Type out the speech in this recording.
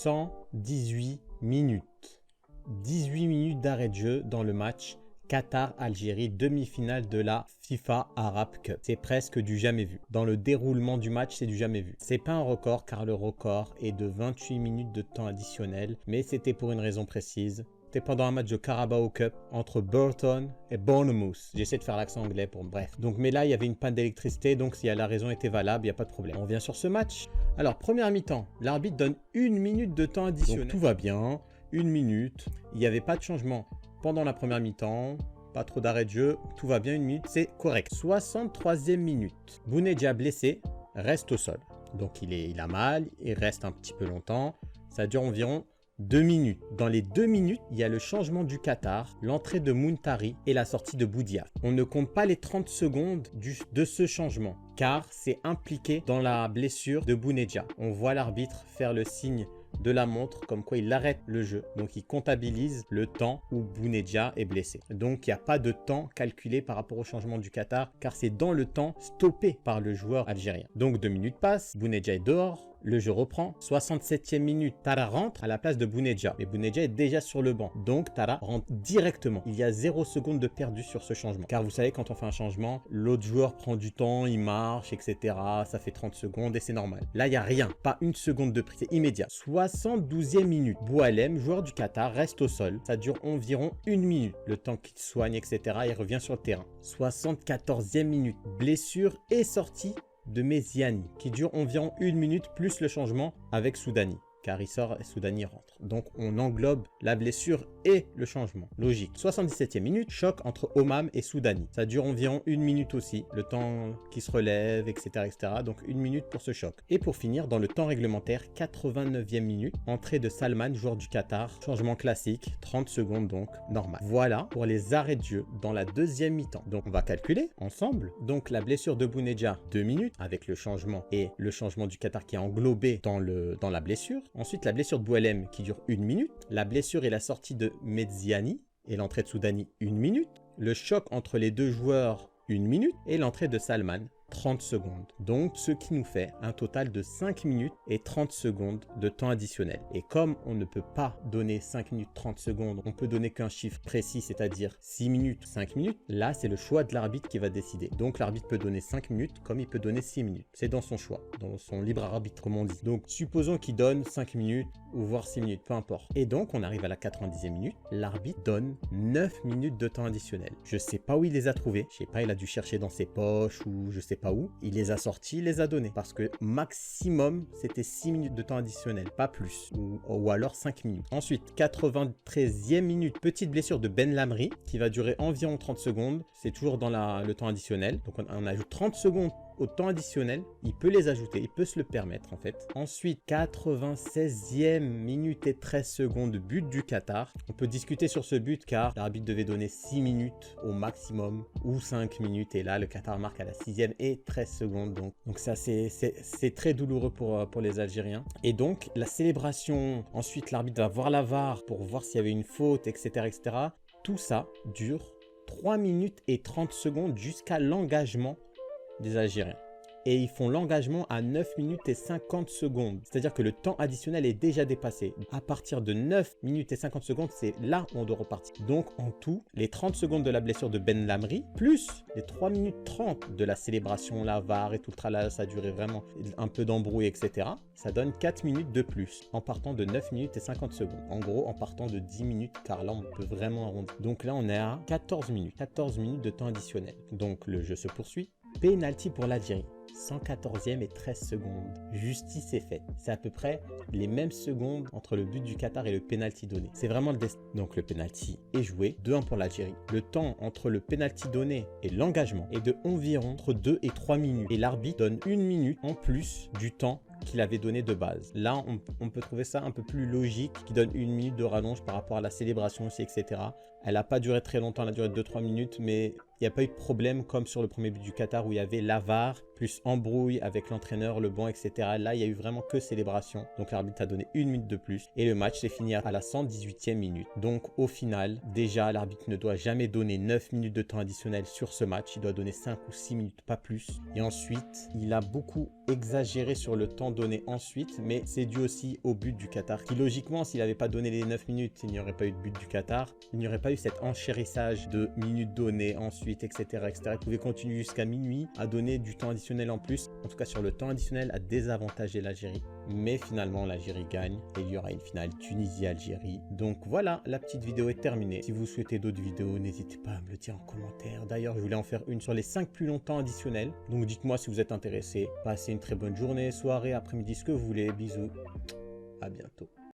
118 minutes. 18 minutes d'arrêt de jeu dans le match Qatar-Algérie, demi-finale de la FIFA Arab Cup. C'est presque du jamais vu. Dans le déroulement du match, c'est du jamais vu. C'est pas un record car le record est de 28 minutes de temps additionnel, mais c'était pour une raison précise. C'était pendant un match de Carabao Cup entre Burton et Bournemouth. J'essaie de faire l'accent anglais pour bref. Donc, mais là, il y avait une panne d'électricité, donc si la raison était valable, il n'y a pas de problème. On revient sur ce match. Alors, première mi-temps, l'arbitre donne 1 minute de temps additionnel. Donc, tout va bien. 1 minute. Il n'y avait pas de changement pendant la première mi-temps. Pas trop d'arrêt de jeu. Tout va bien, 1 minute. C'est correct. 63e minute. Bounedjah blessé reste au sol. Donc, il a mal. Il reste un petit peu longtemps. Ça dure environ 2 minutes. Dans les 2 minutes, il y a le changement du Qatar, l'entrée de Muntari et la sortie de Boudiaf. On ne compte pas les 30 secondes de ce changement, car c'est impliqué dans la blessure de Bounedjah. On voit l'arbitre faire le signe de la montre comme quoi il arrête le jeu. Donc il comptabilise le temps où Bounedjah est blessé. Donc il n'y a pas de temps calculé par rapport au changement du Qatar, car c'est dans le temps stoppé par le joueur algérien. Donc 2 minutes passent, Bounedjah est dehors. Le jeu reprend. 67e minute, Tara rentre à la place de Bounedjah. Mais Bounedjah est déjà sur le banc. Donc Tara rentre directement. Il y a 0 seconde de perdu sur ce changement. Car vous savez, quand on fait un changement, l'autre joueur prend du temps, il marche, etc. Ça fait 30 secondes et c'est normal. Là, il n'y a rien. Pas une seconde de prix. C'est immédiat. 72e minute. Boualem, joueur du Qatar, reste au sol. Ça dure environ 1 minute. Le temps qu'il soigne, etc. Il revient sur le terrain. 74e minute. Blessure et sortie de Meziani, qui dure environ 1 minute plus le changement avec Soudani, car il sort et Soudani rentre. Donc on englobe la blessure et le changement. Logique. 77e minute, choc entre Omam et Soudani. Ça dure environ 1 minute aussi, le temps qui se relève, etc., etc. Donc 1 minute pour ce choc. Et pour finir, dans le temps réglementaire, 89e minute, entrée de Salman, joueur du Qatar. Changement classique, 30 secondes donc, normal. Voilà pour les arrêts de jeu dans la deuxième mi-temps. Donc on va calculer ensemble. Donc la blessure de Bounedjah, 2 minutes, avec le changement et le changement du Qatar qui est englobé dans la blessure. Ensuite, la blessure de Boualem qui dure 1 minute. La blessure et la sortie de Meziani et l'entrée de Soudani, 1 minute. Le choc entre les deux joueurs, 1 minute. Et l'entrée de Salman, 30 secondes. Donc, ce qui nous fait un total de 5 minutes et 30 secondes de temps additionnel. Et comme on ne peut pas donner 5 minutes 30 secondes, on peut donner qu'un chiffre précis, c'est-à-dire 6 minutes, 5 minutes. Là, c'est le choix de l'arbitre qui va décider. Donc, l'arbitre peut donner 5 minutes comme il peut donner 6 minutes. C'est dans son choix, dans son libre arbitre, comme on dit. Donc, supposons qu'il donne 5 minutes ou voire 6 minutes, peu importe. Et donc, on arrive à la 90e minute. L'arbitre donne 9 minutes de temps additionnel. Je sais pas où il les a trouvés. Je sais pas, il a dû chercher dans ses poches ou je sais pas où. Il les a sortis, il les a donnés. Parce que maximum, c'était 6 minutes de temps additionnel, pas plus. Ou alors 5 minutes. Ensuite, 93e minute, petite blessure de Ben Lamri qui va durer environ 30 secondes. C'est toujours dans le temps additionnel. Donc, on ajoute 30 secondes au temps additionnel, il peut les ajouter, il peut se le permettre en fait. Ensuite, 96e minute et 13 secondes, but du Qatar. On peut discuter sur ce but car l'arbitre devait donner 6 minutes au maximum ou 5 minutes et là le Qatar marque à la 6e et 13 secondes. Donc ça c'est très douloureux pour les Algériens. Et donc la célébration, ensuite l'arbitre va voir la VAR pour voir s'il y avait une faute, etc. etc. Tout ça dure 3 minutes et 30 secondes jusqu'à l'engagement des Algériens. Et ils font l'engagement à 9 minutes et 50 secondes. C'est-à-dire que le temps additionnel est déjà dépassé. À partir de 9 minutes et 50 secondes, c'est là où on doit repartir. Donc en tout, les 30 secondes de la blessure de Ben Lamri, plus les 3 minutes 30 de la célébration, la VAR et tout le tralala, ça a duré vraiment un peu d'embrouille, etc. Ça donne 4 minutes de plus en partant de 9 minutes et 50 secondes. En gros, en partant de 10 minutes, car là, on peut vraiment arrondir. Donc là, on est à 14 minutes. 14 minutes de temps additionnel. Donc le jeu se poursuit. Penalty pour l'Algérie. 114e et 13 secondes. Justice est faite. C'est à peu près les mêmes secondes entre le but du Qatar et le penalty donné. C'est vraiment le destin. Donc le penalty est joué. 2-1 pour l'Algérie. Le temps entre le penalty donné et l'engagement est de environ entre 2 et 3 minutes. Et l'arbitre donne 1 minute en plus du temps qu'il avait donné de base. Là, on peut trouver ça un peu plus logique, qui donne 1 minute de rallonge par rapport à la célébration aussi, etc. Elle n'a pas duré très longtemps, elle a duré 2-3 minutes, mais Il n'y a pas eu de problème comme sur le premier but du Qatar où il y avait la VAR, plus embrouille avec l'entraîneur, le banc, etc. Là, il y a eu vraiment que célébration. Donc l'arbitre a donné 1 minute de plus. Et le match s'est fini à la 118e minute. Donc au final, déjà, l'arbitre ne doit jamais donner 9 minutes de temps additionnel sur ce match. Il doit donner 5 ou 6 minutes, pas plus. Et ensuite, il a beaucoup exagéré sur le temps donné ensuite. Mais c'est dû aussi au but du Qatar. Qui logiquement, s'il n'avait pas donné les 9 minutes, il n'y aurait pas eu de but du Qatar. Il n'y aurait pas eu cet enchérissage de minutes données ensuite, etc. etc. Il pouvait continuer jusqu'à minuit à donner du temps additionnel en plus, en tout cas sur le temps additionnel, à désavantager l'Algérie. Mais finalement, l'Algérie gagne et il y aura une finale Tunisie-Algérie. Donc voilà, la petite vidéo est terminée. Si vous souhaitez d'autres vidéos, n'hésitez pas à me le dire en commentaire. D'ailleurs, je voulais en faire une sur les 5 plus longs temps additionnels. Donc dites-moi si vous êtes intéressé. Passez une très bonne journée, soirée, après-midi, ce que vous voulez. Bisous. À bientôt.